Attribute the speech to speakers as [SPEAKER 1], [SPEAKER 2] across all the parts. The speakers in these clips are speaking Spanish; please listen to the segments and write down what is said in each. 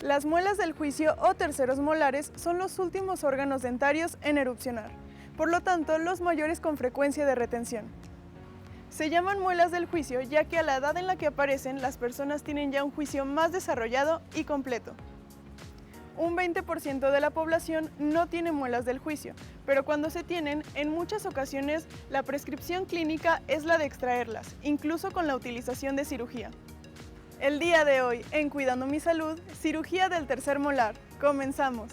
[SPEAKER 1] Las muelas del juicio o terceros molares son los últimos órganos dentarios en erupcionar, por lo tanto los mayores con frecuencia de retención. Se llaman muelas del juicio ya que a la edad en la que aparecen las personas tienen ya un juicio más desarrollado y completo. Un 20% de la población no tiene muelas del juicio, pero cuando se tienen, en muchas ocasiones la prescripción clínica es la de extraerlas, incluso con la utilización de cirugía. El día de hoy, en Cuidando mi Salud, cirugía del tercer molar. Comenzamos.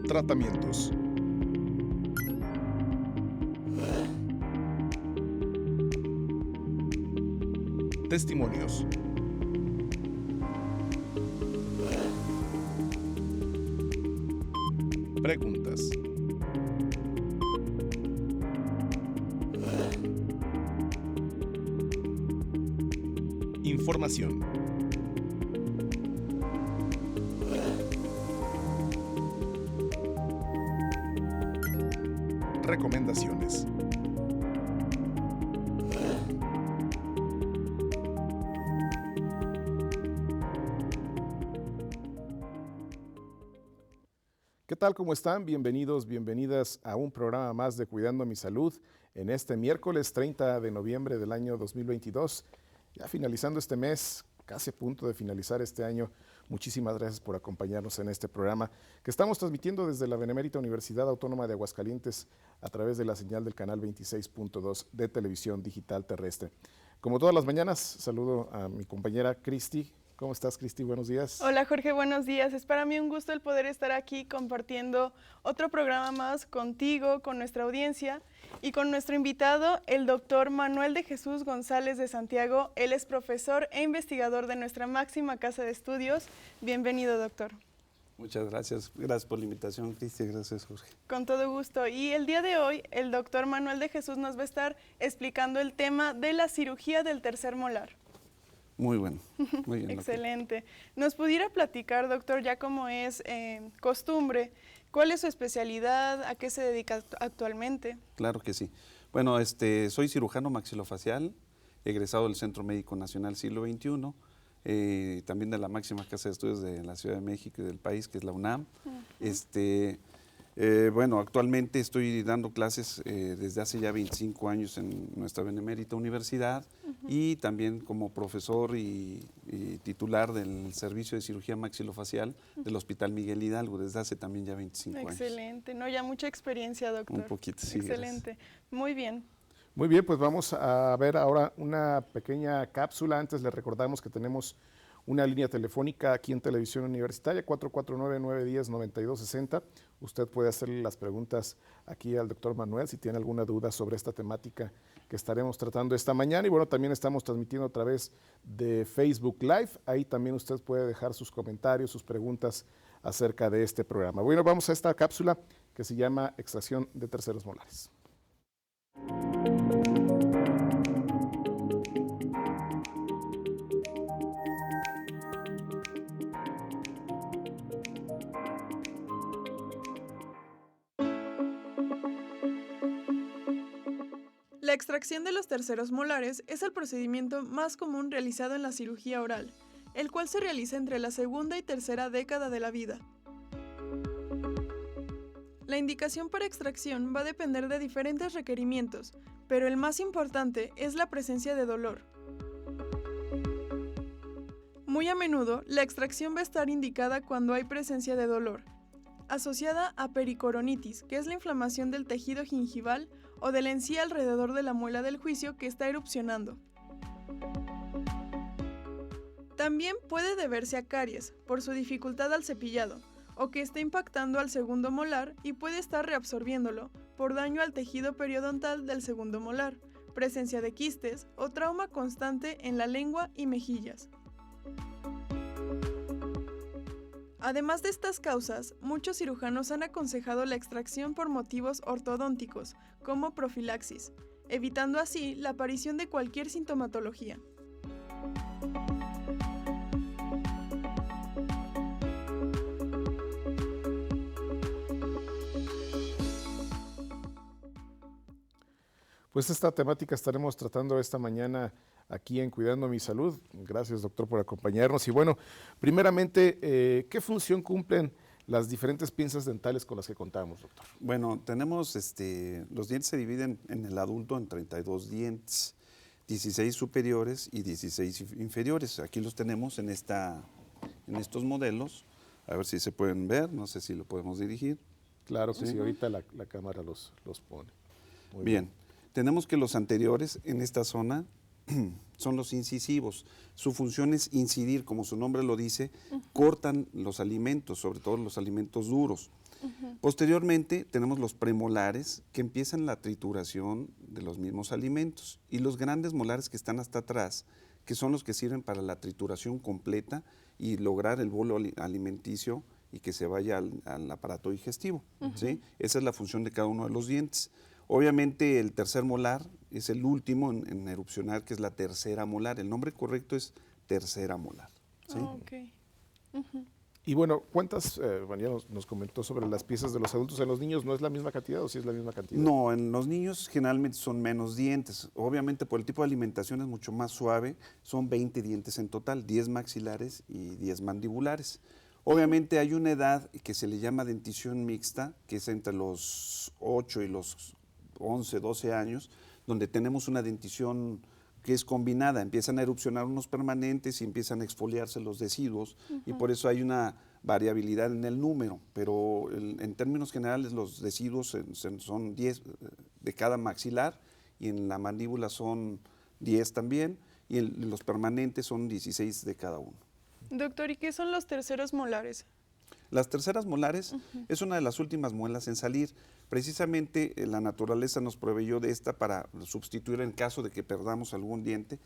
[SPEAKER 2] Tratamientos. Testimonios. Preguntas. Información. Recomendaciones. ¿Qué tal? ¿Cómo están? Bienvenidos, bienvenidas a un programa más de Cuidando mi Salud en este miércoles 30 de noviembre del año 2022. Ya finalizando este mes, casi a punto de finalizar este año. Muchísimas gracias por acompañarnos en este programa que estamos transmitiendo desde la Benemérita Universidad Autónoma de Aguascalientes a través de la señal del canal 26.2 de televisión digital terrestre. Como todas las mañanas, saludo a mi compañera Cristi. ¿Cómo estás, Cristi? Buenos días.
[SPEAKER 1] Hola, Jorge, buenos días. Es para mí un gusto el poder estar aquí compartiendo otro programa más contigo, con nuestra audiencia y con nuestro invitado, el doctor Manuel de Jesús González de Santiago. Él es profesor e investigador de nuestra máxima casa de estudios. Bienvenido, doctor.
[SPEAKER 3] Muchas gracias. Gracias por la invitación, Cristi. Gracias, Jorge.
[SPEAKER 1] Con todo gusto. Y el día de hoy, el doctor Manuel de Jesús nos va a estar explicando el tema de la cirugía del tercer molar.
[SPEAKER 3] Muy bueno, muy bien.
[SPEAKER 1] Excelente. ¿Nos pudiera platicar, doctor, ya como es costumbre, cuál es su especialidad, a qué se dedica actualmente?
[SPEAKER 3] Claro que sí. Bueno, soy cirujano maxilofacial, egresado del Centro Médico Nacional Siglo XXI, también de la máxima casa de estudios de la Ciudad de México y del país, que es la UNAM. Bueno, actualmente estoy dando clases desde hace ya 25 años en nuestra Benemérita Universidad y también como profesor y titular del Servicio de Cirugía Maxilofacial del Hospital Miguel Hidalgo desde hace también ya 25 años.
[SPEAKER 1] Excelente, no, ya mucha experiencia, doctor.
[SPEAKER 3] Un poquito, sí.
[SPEAKER 1] Excelente, gracias. Muy bien.
[SPEAKER 2] Muy bien, pues vamos a ver ahora una pequeña cápsula. Antes les recordamos que tenemos una línea telefónica aquí en Televisión Universitaria, 449-910-9260. Usted puede hacerle las preguntas aquí al doctor Manuel si tiene alguna duda sobre esta temática que estaremos tratando esta mañana. Y bueno, también estamos transmitiendo a través de Facebook Live. Ahí también usted puede dejar sus comentarios, sus preguntas acerca de este programa. Bueno, vamos a esta cápsula que se llama Extracción de terceros molares.
[SPEAKER 1] La extracción de los terceros molares es el procedimiento más común realizado en la cirugía oral, el cual se realiza entre la segunda y tercera década de la vida. La indicación para extracción va a depender de diferentes requerimientos, pero el más importante es la presencia de dolor. Muy a menudo, la extracción va a estar indicada cuando hay presencia de dolor, asociada a pericoronitis, que es la inflamación del tejido gingival o de la encía alrededor de la muela del juicio que está erupcionando. También puede deberse a caries, por su dificultad al cepillado, o que esté impactando al segundo molar y puede estar reabsorbiéndolo, por daño al tejido periodontal del segundo molar, presencia de quistes o trauma constante en la lengua y mejillas. Además de estas causas, muchos cirujanos han aconsejado la extracción por motivos ortodónticos, como profilaxis, evitando así la aparición de cualquier sintomatología.
[SPEAKER 2] Pues esta temática estaremos tratando esta mañana aquí en Cuidando mi Salud. Gracias, doctor, por acompañarnos. Y bueno, primeramente, ¿qué función cumplen las diferentes pinzas dentales con las que contamos, doctor?
[SPEAKER 3] Bueno, tenemos, los dientes se dividen en el adulto en 32 dientes, 16 superiores y 16 inferiores. Aquí los tenemos en estos modelos. A ver si se pueden ver, no sé si lo podemos dirigir.
[SPEAKER 2] Claro que sí, ahorita la cámara los pone. Muy
[SPEAKER 3] Bien, tenemos que los anteriores en esta zona son los incisivos. Su función es incidir, como su nombre lo dice, cortan los alimentos, sobre todo los alimentos duros. Posteriormente tenemos los premolares que empiezan la trituración de los mismos alimentos y los grandes molares que están hasta atrás, que son los que sirven para la trituración completa y lograr el bolo alimenticio y que se vaya al aparato digestivo. ¿Sí? Esa es la función de cada uno de los dientes. Obviamente el tercer molar es el último en erupcionar, que es la tercera molar. El nombre correcto es tercera molar. ¿Sí?
[SPEAKER 1] Okay.
[SPEAKER 2] Y bueno, ¿cuántas, bueno, ya nos comentó sobre las piezas de los adultos, en los niños no es la misma cantidad o sí es la misma cantidad?
[SPEAKER 3] No, en los niños generalmente son menos dientes. Obviamente por el tipo de alimentación es mucho más suave, son 20 dientes en total, 10 maxilares y 10 mandibulares. Obviamente hay una edad que se le llama dentición mixta, que es entre los 8 y los 11, 12 años, donde tenemos una dentición que es combinada, empiezan a erupcionar unos permanentes y empiezan a exfoliarse los deciduos y por eso hay una variabilidad en el número, pero en términos generales los deciduos son 10 de cada maxilar y en la mandíbula son 10 también y los permanentes son 16 de cada uno.
[SPEAKER 1] Doctor, ¿y qué son los terceros molares?
[SPEAKER 3] Las terceras molares es una de las últimas muelas en salir. Precisamente la naturaleza nos proveyó de esta para sustituir en caso de que perdamos algún diente,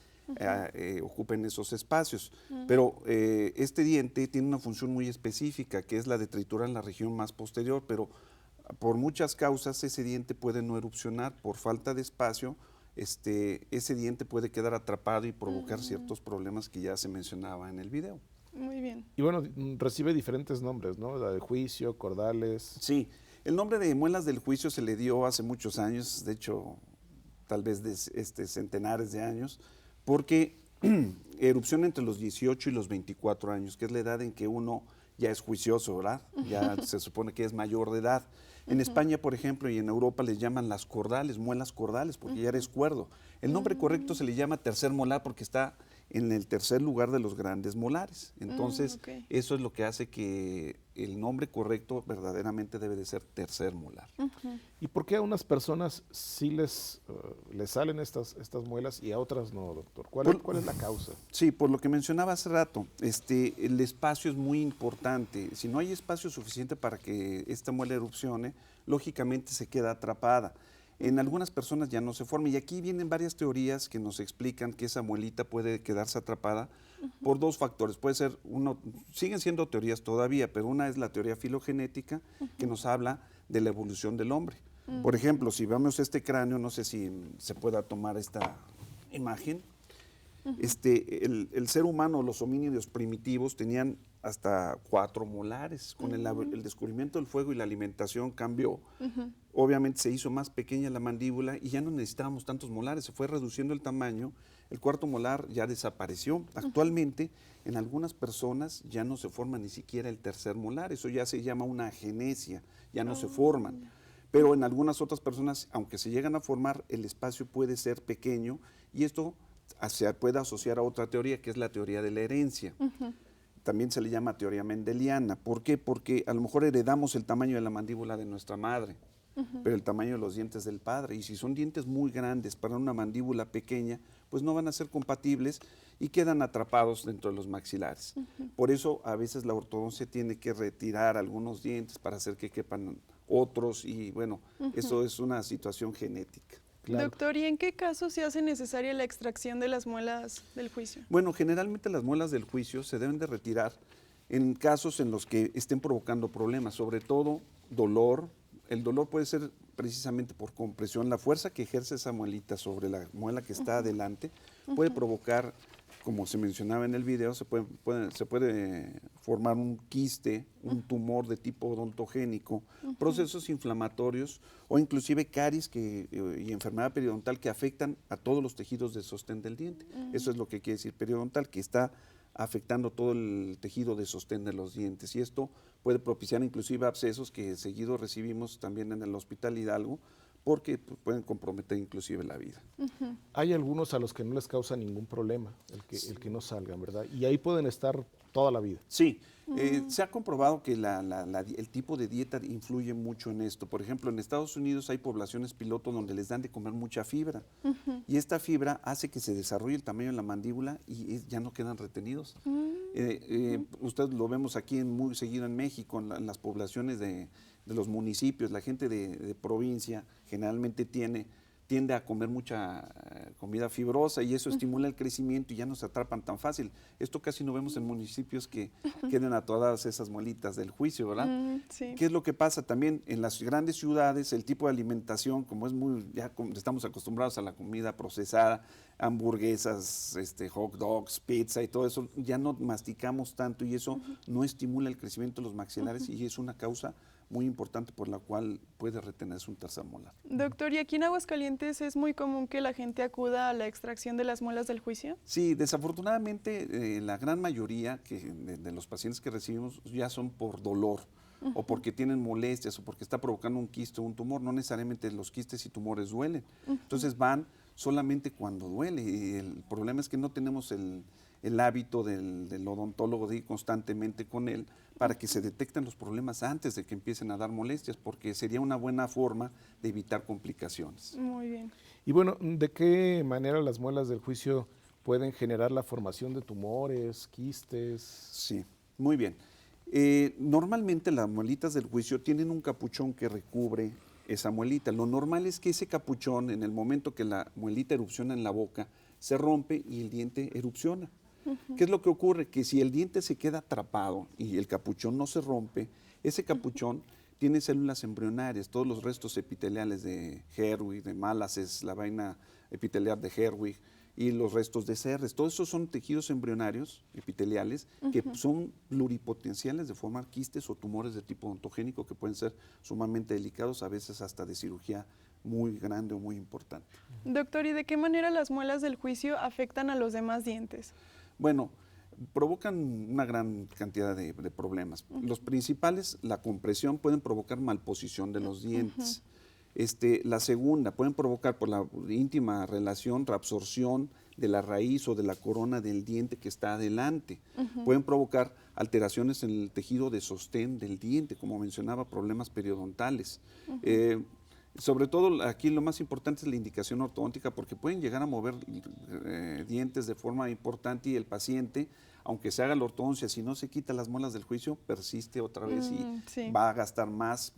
[SPEAKER 3] ocupen esos espacios. Pero este diente tiene una función muy específica, que es la de triturar en la región más posterior, pero por muchas causas ese diente puede no erupcionar por falta de espacio. Ese diente puede quedar atrapado y provocar ciertos problemas que ya se mencionaba en el video.
[SPEAKER 1] Muy bien.
[SPEAKER 2] Y bueno, recibe diferentes nombres, ¿no? La de juicio, cordales.
[SPEAKER 3] Sí, el nombre de muelas del juicio se le dio hace muchos años, de hecho, tal vez de centenares de años, porque erupciona entre los 18 y los 24 años, que es la edad en que uno ya es juicioso, ¿verdad? Ya se supone que es mayor de edad. En España, por ejemplo, y en Europa les llaman las cordales, muelas cordales, porque ya eres cuerdo. El nombre correcto se le llama tercer molar porque está en el tercer lugar de los grandes molares. Entonces, eso es lo que hace que el nombre correcto verdaderamente debe de ser tercer molar.
[SPEAKER 2] ¿Y por qué a unas personas sí les salen estas muelas y a otras no, doctor? ¿Cuál es la causa?
[SPEAKER 3] Sí, por lo que mencionaba hace rato, el espacio es muy importante. Si no hay espacio suficiente para que esta muela erupcione, lógicamente se queda atrapada. En algunas personas ya no se forma y aquí vienen varias teorías que nos explican que esa muelita puede quedarse atrapada por dos factores. Puede ser siguen siendo teorías todavía, pero una es la teoría filogenética que nos habla de la evolución del hombre. Por ejemplo, si vemos este cráneo, no sé si se pueda tomar esta imagen. El ser humano, los homínidos primitivos tenían hasta 4 molares. Con el descubrimiento del fuego y la alimentación cambió. Obviamente se hizo más pequeña la mandíbula y ya no necesitábamos tantos molares, se fue reduciendo el tamaño. El cuarto molar ya desapareció. Actualmente en algunas personas ya no se forma ni siquiera el tercer molar, eso ya se llama una agenesia, ya no se forman. Pero en algunas otras personas, aunque se llegan a formar, el espacio puede ser pequeño y esto se puede asociar a otra teoría que es la teoría de la herencia. También se le llama teoría mendeliana. ¿Por qué? Porque a lo mejor heredamos el tamaño de la mandíbula de nuestra madre, pero el tamaño de los dientes del padre. Y si son dientes muy grandes para una mandíbula pequeña, pues no van a ser compatibles y quedan atrapados dentro de los maxilares. Por eso a veces la ortodoncia tiene que retirar algunos dientes para hacer que quepan otros y bueno, eso es una situación genética.
[SPEAKER 2] Claro.
[SPEAKER 1] Doctor, ¿y en qué caso se hace necesaria la extracción de las muelas del juicio?
[SPEAKER 3] Bueno, generalmente las muelas del juicio se deben de retirar en casos en los que estén provocando problemas, sobre todo dolor. El dolor puede ser precisamente por compresión. La fuerza que ejerce esa muelita sobre la muela que está adelante puede provocar como se mencionaba en el video, se puede formar un quiste, un tumor de tipo odontogénico, procesos inflamatorios o inclusive caries y enfermedad periodontal que afectan a todos los tejidos de sostén del diente. Eso es lo que quiere decir periodontal, que está afectando todo el tejido de sostén de los dientes, y esto puede propiciar inclusive abscesos que seguido recibimos también en el Hospital Hidalgo, porque pueden comprometer inclusive la vida.
[SPEAKER 2] Hay algunos a los que no les causa ningún problema el que no salgan, ¿verdad? Y ahí pueden estar toda la vida.
[SPEAKER 3] Sí, se ha comprobado que el tipo de dieta influye mucho en esto. Por ejemplo, en Estados Unidos hay poblaciones piloto donde les dan de comer mucha fibra, y esta fibra hace que se desarrolle el tamaño de la mandíbula y ya no quedan retenidos. Usted lo vemos aquí muy seguido en México, en las poblaciones de los municipios. La gente de provincia generalmente tiende a comer mucha comida fibrosa, y eso estimula el crecimiento y ya no se atrapan tan fácil. Esto casi no vemos en municipios que queden atoradas esas muelitas del juicio, ¿verdad?
[SPEAKER 1] Sí.
[SPEAKER 3] ¿Qué es lo que pasa también en las grandes ciudades? El tipo de alimentación, como estamos acostumbrados a la comida procesada, hamburguesas, hot dogs, pizza y todo eso, ya no masticamos tanto, y eso no estimula el crecimiento de los maxilares, y es una causa muy importante por la cual puede retenerse un tercer molar.
[SPEAKER 1] Doctor, ¿y aquí en Aguascalientes es muy común que la gente acuda a la extracción de las muelas del juicio?
[SPEAKER 3] Sí, desafortunadamente la gran mayoría de los pacientes que recibimos ya son por dolor, o porque tienen molestias, o porque está provocando un quiste o un tumor. No necesariamente los quistes y tumores duelen. Entonces van solamente cuando duele, y el problema es que no tenemos el hábito del odontólogo de ir constantemente con él para que se detecten los problemas antes de que empiecen a dar molestias, porque sería una buena forma de evitar complicaciones.
[SPEAKER 1] Muy bien.
[SPEAKER 2] Y bueno, ¿de qué manera las muelas del juicio pueden generar la formación de tumores, quistes?
[SPEAKER 3] Sí, muy bien. Normalmente las muelitas del juicio tienen un capuchón que recubre esa muelita. Lo normal es que ese capuchón, en el momento que la muelita erupciona en la boca, se rompe y el diente erupciona. ¿Qué es lo que ocurre? Que si el diente se queda atrapado y el capuchón no se rompe, ese capuchón tiene células embrionarias, todos los restos epiteliales de Herwig, de Malaces, la vaina epitelial de Herwig y los restos de Serres. Todos esos son tejidos embrionarios epiteliales que son pluripotenciales de formar quistes o tumores de tipo odontogénico que pueden ser sumamente delicados, a veces hasta de cirugía muy grande o muy importante.
[SPEAKER 1] Doctor, ¿y de qué manera las muelas del juicio afectan a los demás dientes?
[SPEAKER 3] Bueno, provocan una gran cantidad de problemas. Los principales, la compresión, pueden provocar malposición de los dientes. La segunda, pueden provocar por la íntima relación, reabsorción de la raíz o de la corona del diente que está adelante. Pueden provocar alteraciones en el tejido de sostén del diente, como mencionaba, problemas periodontales. Sobre todo aquí lo más importante es la indicación ortodóntica, porque pueden llegar a mover dientes de forma importante, y el paciente, aunque se haga la ortodoncia, si no se quita las muelas del juicio, persiste otra vez y va a gastar más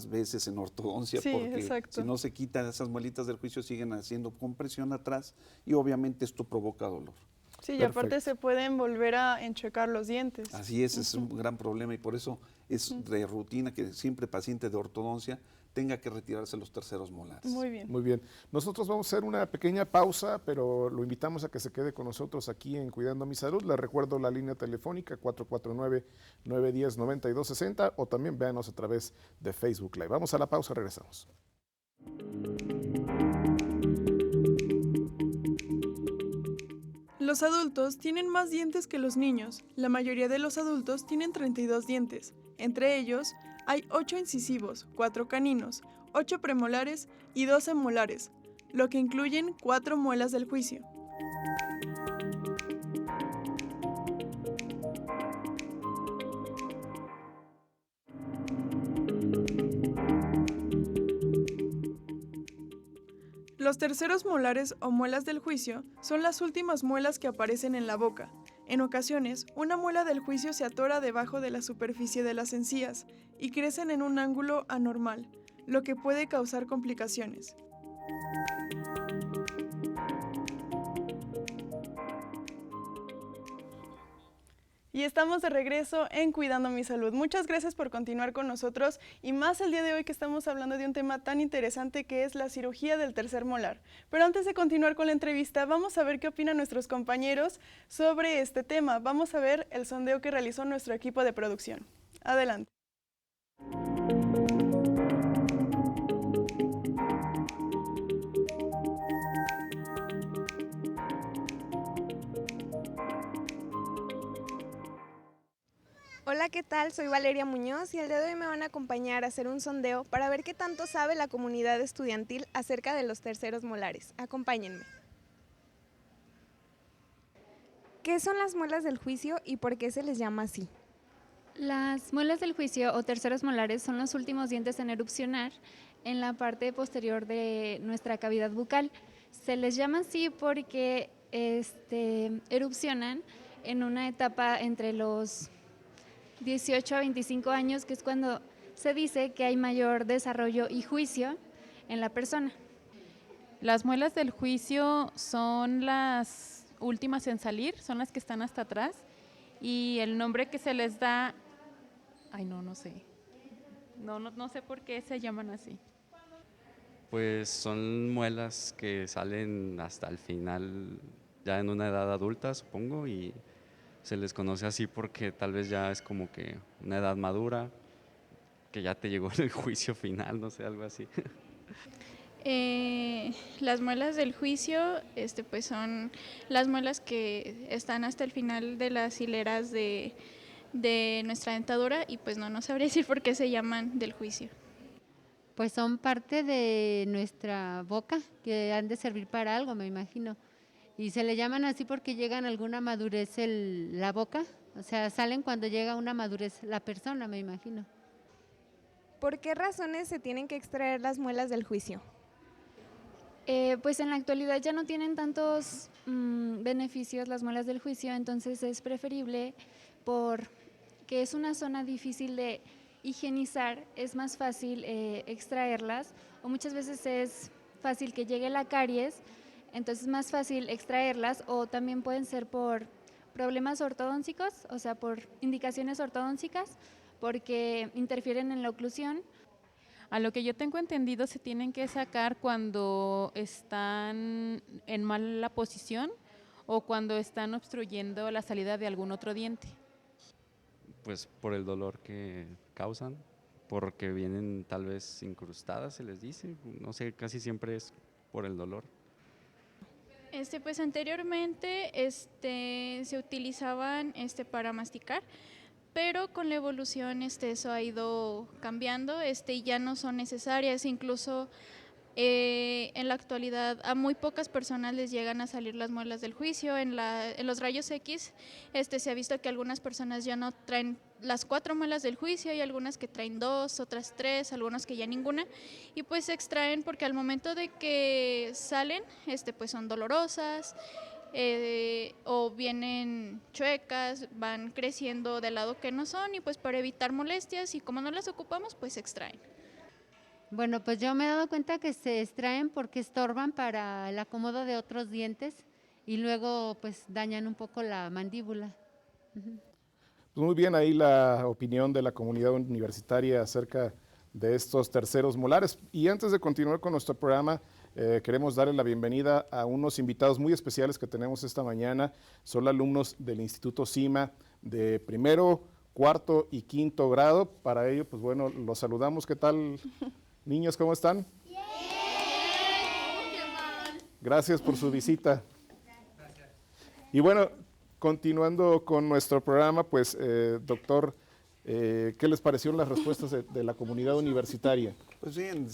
[SPEAKER 3] veces en ortodoncia, porque si no se quitan esas muelitas del juicio siguen haciendo compresión atrás, y obviamente esto provoca dolor.
[SPEAKER 1] Sí, y aparte se pueden volver a enchuecar los dientes.
[SPEAKER 3] Así es un gran problema, y por eso es de rutina que siempre paciente de ortodoncia tenga que retirarse los terceros molares.
[SPEAKER 1] Muy bien.
[SPEAKER 2] Muy bien. Nosotros vamos a hacer una pequeña pausa, pero lo invitamos a que se quede con nosotros aquí en Cuidando Mi Salud. Les recuerdo la línea telefónica 449-910-9260, o también véanos a través de Facebook Live. Vamos a la pausa, regresamos.
[SPEAKER 1] Los adultos tienen más dientes que los niños. La mayoría de los adultos tienen 32 dientes. Entre ellos, hay 8 incisivos, 4 caninos, 8 premolares y 12 molares, lo que incluyen 4 muelas del juicio. Los terceros molares o muelas del juicio son las últimas muelas que aparecen en la boca. En ocasiones, una muela del juicio se atora debajo de la superficie de las encías y crecen en un ángulo anormal, lo que puede causar complicaciones. Y estamos de regreso en Cuidando mi Salud. Muchas gracias por continuar con nosotros y más el día de hoy que estamos hablando de un tema tan interesante que es la cirugía del tercer molar. Pero antes de continuar con la entrevista, vamos a ver qué opinan nuestros compañeros sobre este tema. Vamos a ver el sondeo que realizó nuestro equipo de producción. Adelante.
[SPEAKER 4] Hola, ¿qué tal? Soy Valeria Muñoz y el día de hoy me van a acompañar a hacer un sondeo para ver qué tanto sabe la comunidad estudiantil acerca de los terceros molares. Acompáñenme. ¿Qué son las muelas del juicio y por qué se les llama así?
[SPEAKER 5] Las muelas del juicio o terceros molares son los últimos dientes en erupcionar en la parte posterior de nuestra cavidad bucal. Se les llama así porque erupcionan en una etapa entre los 18 a 25 años, que es cuando se dice que hay mayor desarrollo y juicio en la persona.
[SPEAKER 6] Las muelas del juicio son las últimas en salir, son las que están hasta atrás, y el nombre que se les da, no sé. No sé por qué se llaman así.
[SPEAKER 7] Pues son muelas que salen hasta el final, ya en una edad adulta, supongo, y se les conoce así porque tal vez ya es como que una edad madura, que ya te llegó el juicio final, no sé, algo así.
[SPEAKER 8] Las muelas del juicio pues son las muelas que están hasta el final de las hileras de nuestra dentadura y pues no sabría decir por qué se llaman del juicio.
[SPEAKER 9] Pues son parte de nuestra boca que han de servir para algo, me imagino. Y se le llaman así porque llegan a alguna madurez la boca, o sea, salen cuando llega a una madurez la persona, me imagino.
[SPEAKER 4] ¿Por qué razones se tienen que extraer las muelas del juicio?
[SPEAKER 5] Pues en la actualidad ya no tienen tantos beneficios las muelas del juicio, entonces es preferible porque es una zona difícil de higienizar, es más fácil extraerlas, o muchas veces es fácil que llegue la caries, entonces es más fácil extraerlas, o también pueden ser por problemas ortodónticos, o sea, por indicaciones ortodónticas, porque interfieren en la oclusión.
[SPEAKER 6] A lo que yo tengo entendido, se tienen que sacar cuando están en mala posición o cuando están obstruyendo la salida de algún otro diente.
[SPEAKER 7] Pues por el dolor que causan, porque vienen tal vez incrustadas, se les dice, no sé, casi siempre es por el dolor.
[SPEAKER 8] Pues anteriormente se utilizaban para masticar, pero con la evolución eso ha ido cambiando y ya no son necesarias, incluso en la actualidad a muy pocas personas les llegan a salir las muelas del juicio. En los rayos X se ha visto que algunas personas ya no traen las 4 muelas del juicio, hay algunas que traen 2, otras 3, algunos que ya ninguna, y pues se extraen porque al momento de que salen pues son dolorosas, o vienen chuecas, van creciendo del lado que no son, y pues para evitar molestias y como no las ocupamos pues se extraen.
[SPEAKER 9] Bueno, pues yo me he dado cuenta que se extraen porque estorban para el acomodo de otros dientes y luego pues dañan un poco la mandíbula.
[SPEAKER 2] Pues muy bien, ahí la opinión de la comunidad universitaria acerca de estos terceros molares. Y antes de continuar con nuestro programa, queremos darle la bienvenida a unos invitados muy especiales que tenemos esta mañana. Son alumnos del Instituto CIMA de primero, cuarto y quinto grado. Para ello, pues bueno, los saludamos. ¿Qué tal, niños? ¿Cómo están? Bien. Gracias por su visita. Gracias. Y bueno, continuando con nuestro programa, pues, doctor, ¿qué les parecieron las respuestas de la comunidad universitaria?
[SPEAKER 3] Pues bien,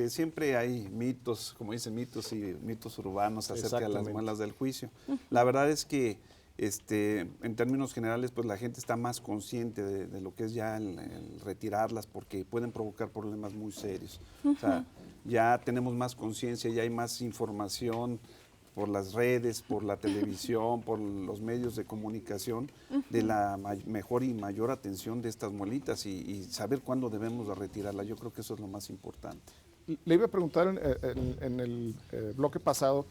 [SPEAKER 3] siempre hay mitos, como dicen, mitos y mitos urbanos acerca de las muelas del juicio. La verdad es que en términos generales, pues la gente está más consciente de lo que es ya el retirarlas, porque pueden provocar problemas muy serios. O sea, ya tenemos más conciencia, ya hay más información por las redes, por la televisión, por los medios de comunicación, de la mejor y mayor atención de estas muelitas y saber cuándo debemos de retirarla. Yo creo que eso es lo más importante.
[SPEAKER 2] Le iba a preguntar en el bloque pasado,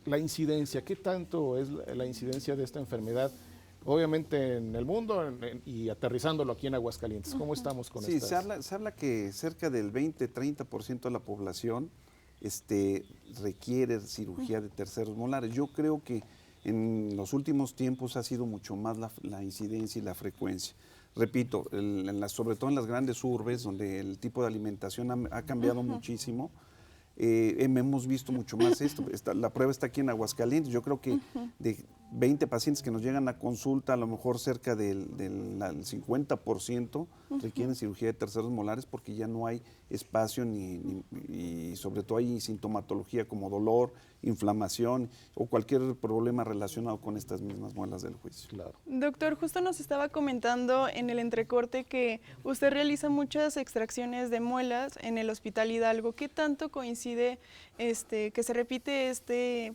[SPEAKER 2] la incidencia, ¿qué tanto es la incidencia de esta enfermedad obviamente en el mundo y aterrizándolo aquí en Aguascalientes. ¿Cómo estamos con
[SPEAKER 3] Sí,
[SPEAKER 2] estas?
[SPEAKER 3] se habla que cerca del 20-30% de la población requiere cirugía de terceros molares. Yo creo que en los últimos tiempos ha sido mucho más la incidencia y la frecuencia. Repito, sobre todo en las grandes urbes, donde el tipo de alimentación ha cambiado muchísimo, hemos visto mucho más esto. La prueba está aquí en Aguascalientes. Yo creo que de 20 pacientes que nos llegan a consulta, a lo mejor cerca del 50% requieren cirugía de terceros molares porque ya no hay espacio y sobre todo hay sintomatología como dolor, inflamación o cualquier problema relacionado con estas mismas muelas del juicio.
[SPEAKER 2] Claro.
[SPEAKER 1] Doctor, justo nos estaba comentando en el entrecorte que usted realiza muchas extracciones de muelas en el Hospital Hidalgo. ¿Qué tanto coincide que se repite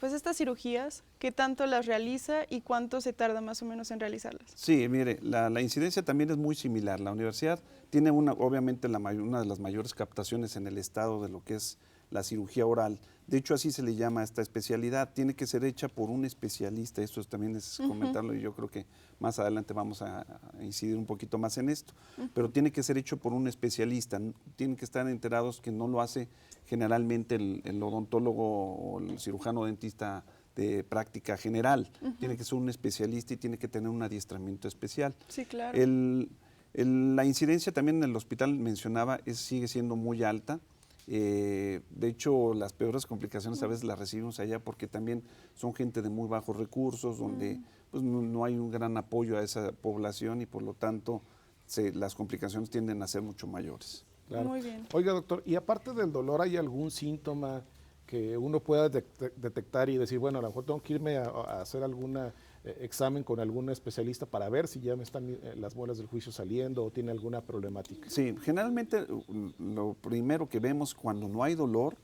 [SPEAKER 1] pues estas cirugías? ¿Qué tanto las realiza y cuánto se tarda más o menos en realizarlas?
[SPEAKER 3] Sí, mire, la incidencia también es muy similar. La universidad tiene obviamente una de las mayores captaciones en el estado de lo que es la cirugía oral. De hecho, así se le llama a esta especialidad. Tiene que ser hecha por un especialista. Esto también es comentarlo y yo creo que más adelante vamos a incidir un poquito más en esto. Pero tiene que ser hecho por un especialista. Tienen que estar enterados que no lo hace generalmente el odontólogo o el cirujano dentista de práctica general. Tiene que ser un especialista y tiene que tener un adiestramiento especial.
[SPEAKER 1] Sí, claro.
[SPEAKER 3] La incidencia también en el hospital mencionaba sigue siendo muy alta. De hecho, las peores complicaciones a veces las recibimos allá porque también son gente de muy bajos recursos, donde pues, no hay un gran apoyo a esa población y por lo tanto las complicaciones tienden a ser mucho mayores.
[SPEAKER 2] Claro.
[SPEAKER 1] Muy bien.
[SPEAKER 2] Oiga, doctor, y aparte del dolor, ¿hay algún síntoma que uno pueda detectar y decir, bueno, a lo mejor tengo que irme a hacer algún examen con algún especialista para ver si ya me están las muelas del juicio saliendo o tiene alguna problemática?
[SPEAKER 3] Sí, generalmente lo primero que vemos cuando no hay dolor,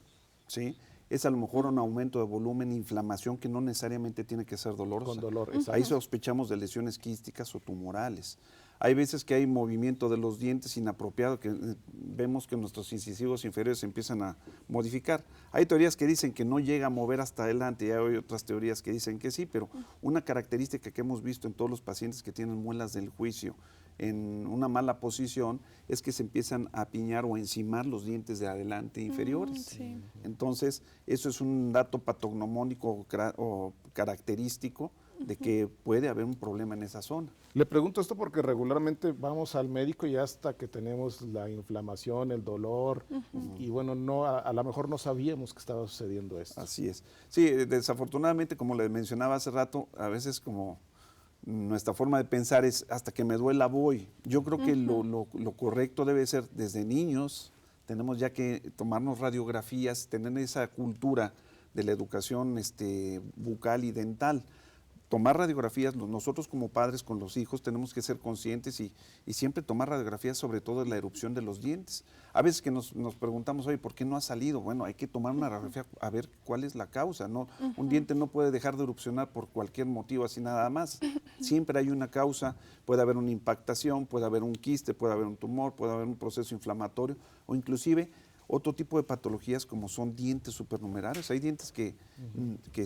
[SPEAKER 3] ¿sí?, es a lo mejor un aumento de volumen, inflamación que no necesariamente tiene que ser dolorosa.
[SPEAKER 2] Con dolor, exacto.
[SPEAKER 3] Ahí sospechamos de lesiones quísticas o tumorales. Hay veces que hay movimiento de los dientes inapropiado, que vemos que nuestros incisivos inferiores se empiezan a modificar. Hay teorías que dicen que no llega a mover hasta adelante y hay otras teorías que dicen que sí, pero una característica que hemos visto en todos los pacientes que tienen muelas del juicio en una mala posición es que se empiezan a apiñar o a encimar los dientes de adelante inferiores.
[SPEAKER 1] Sí.
[SPEAKER 3] Entonces, eso es un dato patognomónico o característico de que puede haber un problema en esa zona.
[SPEAKER 2] Le pregunto esto porque regularmente vamos al médico y hasta que tenemos la inflamación, el dolor, y bueno, a lo mejor no sabíamos que estaba sucediendo esto.
[SPEAKER 3] Así es. Sí, desafortunadamente, como le mencionaba hace rato, a veces como nuestra forma de pensar es hasta que me duela voy. Yo creo que lo correcto debe ser desde niños, tenemos ya que tomarnos radiografías, tener esa cultura de la educación bucal y dental. Tomar radiografías, nosotros como padres con los hijos tenemos que ser conscientes y siempre tomar radiografías, sobre todo de la erupción de los dientes. A veces que nos preguntamos, oye, ¿por qué no ha salido? Bueno, hay que tomar una radiografía a ver cuál es la causa, ¿no? Un diente no puede dejar de erupcionar por cualquier motivo, así nada más. Siempre hay una causa, puede haber una impactación, puede haber un quiste, puede haber un tumor, puede haber un proceso inflamatorio o inclusive otro tipo de patologías como son dientes supernumerarios. Hay dientes que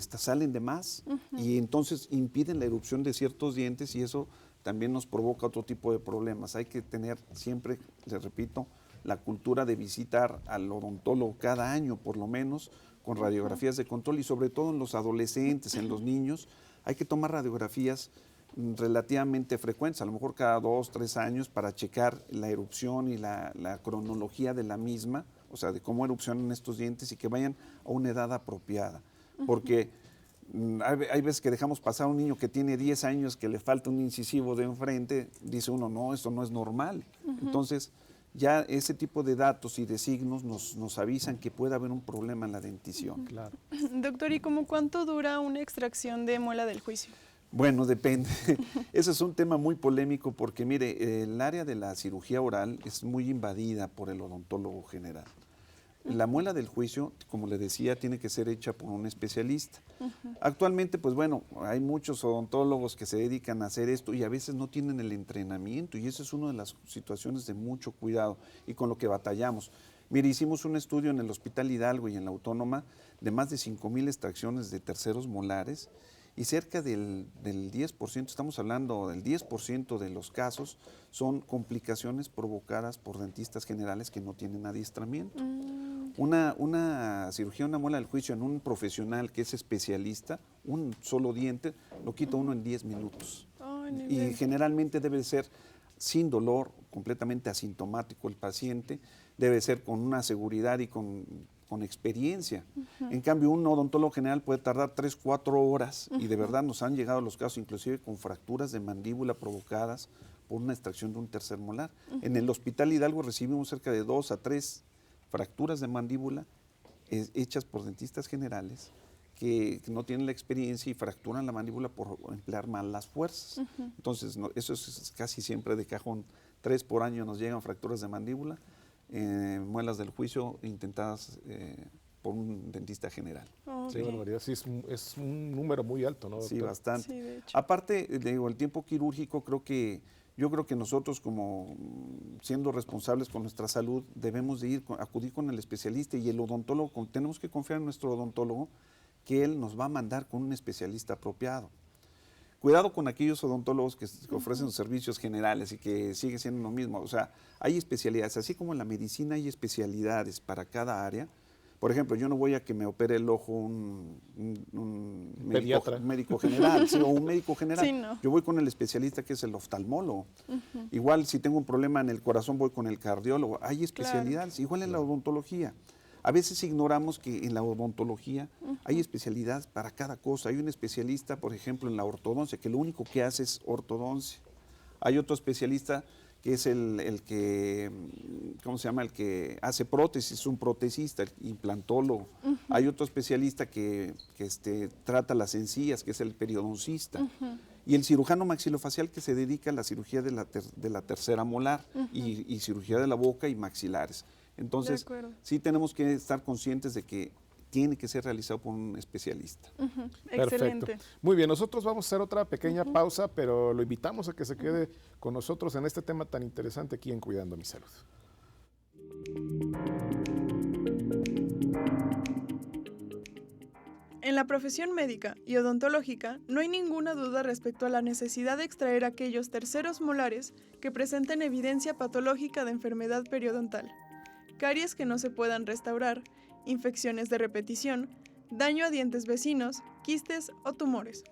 [SPEAKER 3] salen de más y entonces impiden la erupción de ciertos dientes y eso también nos provoca otro tipo de problemas. Hay que tener siempre, les repito, la cultura de visitar al odontólogo cada año por lo menos con radiografías de control y sobre todo en los adolescentes, en los niños, hay que tomar radiografías relativamente frecuentes, a lo mejor cada 2, 3 años para checar la erupción y la cronología de la misma, o sea, de cómo erupcionan estos dientes y que vayan a una edad apropiada. Porque hay veces que dejamos pasar a un niño que tiene 10 años que le falta un incisivo de enfrente, dice uno, no, esto no es normal. Entonces, ya ese tipo de datos y de signos nos avisan que puede haber un problema en la dentición.
[SPEAKER 2] Claro.
[SPEAKER 1] Doctor, ¿y cómo cuánto dura una extracción de muela del juicio?
[SPEAKER 3] Bueno, depende. Ese es un tema muy polémico porque, mire, el área de la cirugía oral es muy invadida por el odontólogo general. La muela del juicio, como le decía, tiene que ser hecha por un especialista. Actualmente, pues bueno, hay muchos odontólogos que se dedican a hacer esto y a veces no tienen el entrenamiento y eso es una de las situaciones de mucho cuidado y con lo que batallamos. Mire, hicimos un estudio en el Hospital Hidalgo y en la Autónoma de más de 5,000 extracciones de terceros molares y cerca del 10%, estamos hablando del 10% de los casos, son complicaciones provocadas por dentistas generales que no tienen adiestramiento. Una cirugía, una muela del juicio en un profesional que es especialista, un solo diente, lo quita uno en 10 minutos. Y generalmente debe ser sin dolor, completamente asintomático el paciente, debe ser con una seguridad y con experiencia. En cambio, un odontólogo general puede tardar 3, 4 horas y de verdad nos han llegado los casos inclusive con fracturas de mandíbula provocadas por una extracción de un tercer molar. En el Hospital Hidalgo recibimos cerca de 2 a 3 fracturas de mandíbula hechas por dentistas generales que no tienen la experiencia y fracturan la mandíbula por emplear mal las fuerzas. Entonces, eso es casi siempre de cajón. 3 por año nos llegan fracturas de mandíbula, muelas del juicio intentadas por un dentista general.
[SPEAKER 2] Sí, barbaridad. Sí, es un número muy alto, ¿no, doctor?
[SPEAKER 3] Sí, bastante.
[SPEAKER 1] Sí, de hecho.
[SPEAKER 3] Aparte, digo, el tiempo quirúrgico, yo creo que nosotros, como siendo responsables con nuestra salud, debemos de acudir con el especialista y el odontólogo, tenemos que confiar en nuestro odontólogo que él nos va a mandar con un especialista apropiado. Cuidado con aquellos odontólogos que ofrecen servicios generales y que sigue siendo lo mismo. O sea, hay especialidades, así como en la medicina hay especialidades para cada área. Por ejemplo, yo no voy a que me opere el ojo un médico general, sí, o un médico general.
[SPEAKER 1] Sí, no.
[SPEAKER 3] Yo voy con el especialista que es el oftalmólogo. Igual si tengo un problema en el corazón voy con el cardiólogo. Hay especialidades, igual en la odontología. A veces ignoramos que en la odontología hay especialidades para cada cosa. Hay un especialista, por ejemplo, en la ortodoncia, que lo único que hace es ortodoncia. Hay otro especialista que es el que, ¿cómo se llama? El que hace prótesis, un protesista, el implantólogo. Hay otro especialista que trata las encías, que es el periodoncista. Y el cirujano maxilofacial que se dedica a la cirugía de la tercera molar y cirugía de la boca y maxilares. Entonces, sí tenemos que estar conscientes de que tiene que ser realizado por un especialista.
[SPEAKER 1] Excelente.
[SPEAKER 2] Perfecto. Muy bien, nosotros vamos a hacer otra pequeña pausa, pero lo invitamos a que se quede con nosotros en este tema tan interesante aquí en Cuidando mi Salud.
[SPEAKER 1] En la profesión médica y odontológica no hay ninguna duda respecto a la necesidad de extraer aquellos terceros molares que presenten evidencia patológica de enfermedad periodontal, caries que no se puedan restaurar, infecciones de repetición, daño a dientes vecinos, quistes o tumores.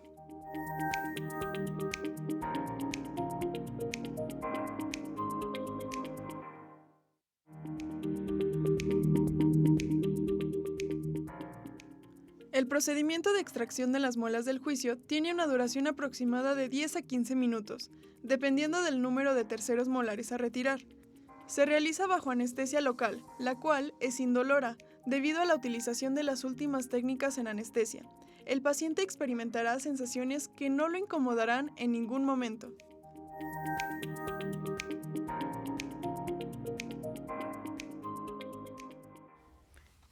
[SPEAKER 1] El procedimiento de extracción de las muelas del juicio tiene una duración aproximada de 10 a 15 minutos, dependiendo del número de terceros molares a retirar. Se realiza bajo anestesia local, la cual es indolora, debido a la utilización de las últimas técnicas en anestesia. El paciente experimentará sensaciones que no lo incomodarán en ningún momento.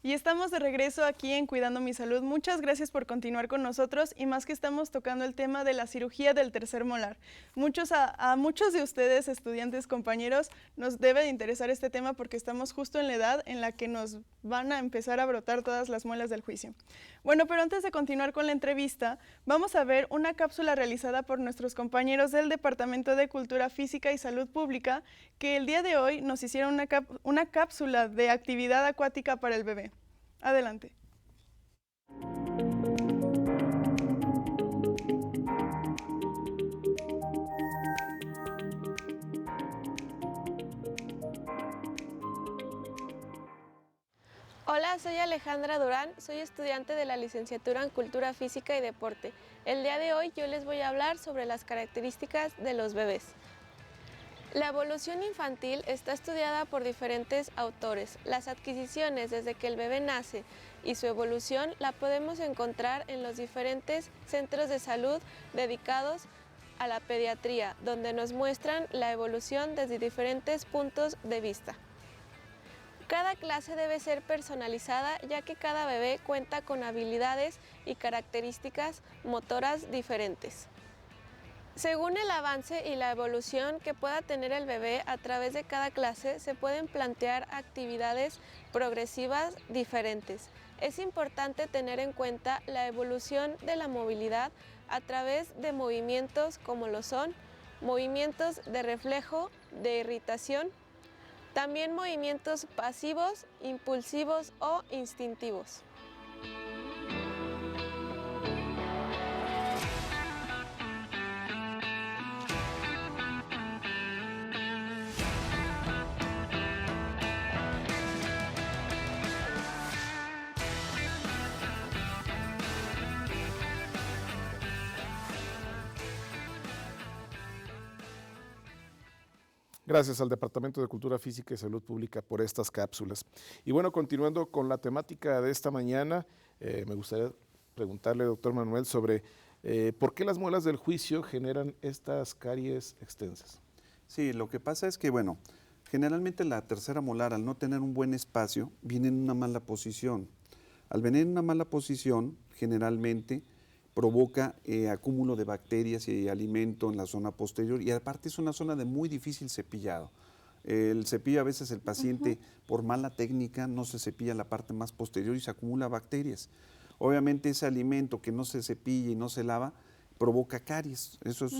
[SPEAKER 1] Y estamos de regreso aquí en Cuidando mi Salud. Muchas gracias por continuar con nosotros y más que estamos tocando el tema de la cirugía del tercer molar. A muchos de ustedes, estudiantes, compañeros, nos debe de interesar este tema porque estamos justo en la edad en la que nos van a empezar a brotar todas las muelas del juicio. Bueno, pero antes de continuar con la entrevista, vamos a ver una cápsula realizada por nuestros compañeros del Departamento de Cultura Física y Salud Pública que el día de hoy nos hicieron una cápsula de actividad acuática para el bebé. Adelante.
[SPEAKER 10] Hola, soy Alejandra Durán, soy estudiante de la licenciatura en Cultura Física y Deporte. El día de hoy yo les voy a hablar sobre las características de los bebés. La evolución infantil está estudiada por diferentes autores. Las adquisiciones desde que el bebé nace y su evolución la podemos encontrar en los diferentes centros de salud dedicados a la pediatría, donde nos muestran la evolución desde diferentes puntos de vista. Cada clase debe ser personalizada, ya que cada bebé cuenta con habilidades y características motoras diferentes. Según el avance y la evolución que pueda tener el bebé a través de cada clase, se pueden plantear actividades progresivas diferentes. Es importante tener en cuenta la evolución de la movilidad a través de movimientos como lo son movimientos de reflejo, de irritación, también movimientos pasivos, impulsivos o instintivos.
[SPEAKER 2] Gracias al Departamento de Cultura Física y Salud Pública por estas cápsulas. Y bueno, continuando con la temática de esta mañana, me gustaría preguntarle, doctor Manuel, sobre por qué las muelas del juicio generan estas caries extensas.
[SPEAKER 3] Sí, lo que pasa es que, bueno, generalmente la tercera molar, al no tener un buen espacio, viene en una mala posición. Al venir en una mala posición, generalmente provoca acúmulo de bacterias y alimento en la zona posterior, y aparte es una zona de muy difícil cepillado. El cepillo, a veces el paciente por mala técnica no se cepilla la parte más posterior y se acumula bacterias. Obviamente ese alimento que no se cepilla y no se lava provoca caries.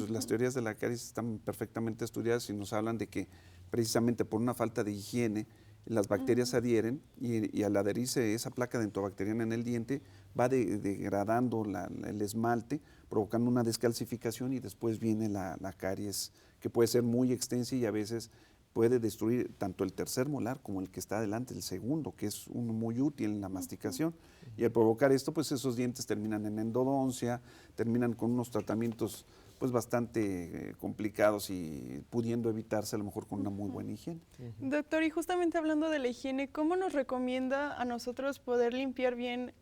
[SPEAKER 3] Las teorías de la caries están perfectamente estudiadas y nos hablan de que precisamente por una falta de higiene las bacterias adhieren y al adherirse esa placa dentobacteriana en el diente va degradando el esmalte, provocando una descalcificación, y después viene la caries, que puede ser muy extensa y a veces puede destruir tanto el tercer molar como el que está adelante, el segundo, que es uno muy útil en la masticación. Y al provocar esto, pues esos dientes terminan en endodoncia, terminan con unos tratamientos pues bastante complicados y pudiendo evitarse a lo mejor con una muy buena higiene.
[SPEAKER 1] Doctor, y justamente hablando de la higiene, ¿cómo nos recomienda a nosotros poder limpiar bien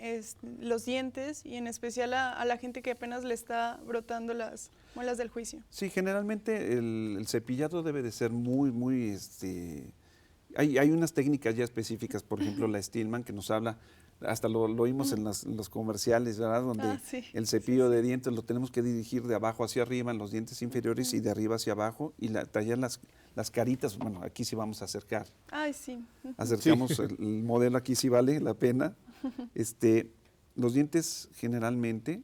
[SPEAKER 1] los dientes y en especial a la gente que apenas le está brotando las muelas del juicio?
[SPEAKER 3] Sí, generalmente el cepillado debe de ser muy hay unas técnicas ya específicas, por ejemplo la Stillman, que nos habla, hasta lo oímos en los comerciales, ¿verdad? Donde el cepillo de dientes lo tenemos que dirigir de abajo hacia arriba en los dientes inferiores y de arriba hacia abajo, y tallar las caritas. Bueno, aquí sí vamos a acercar.
[SPEAKER 1] Ay, sí.
[SPEAKER 3] Acercamos el modelo, aquí sí vale la pena. Los dientes generalmente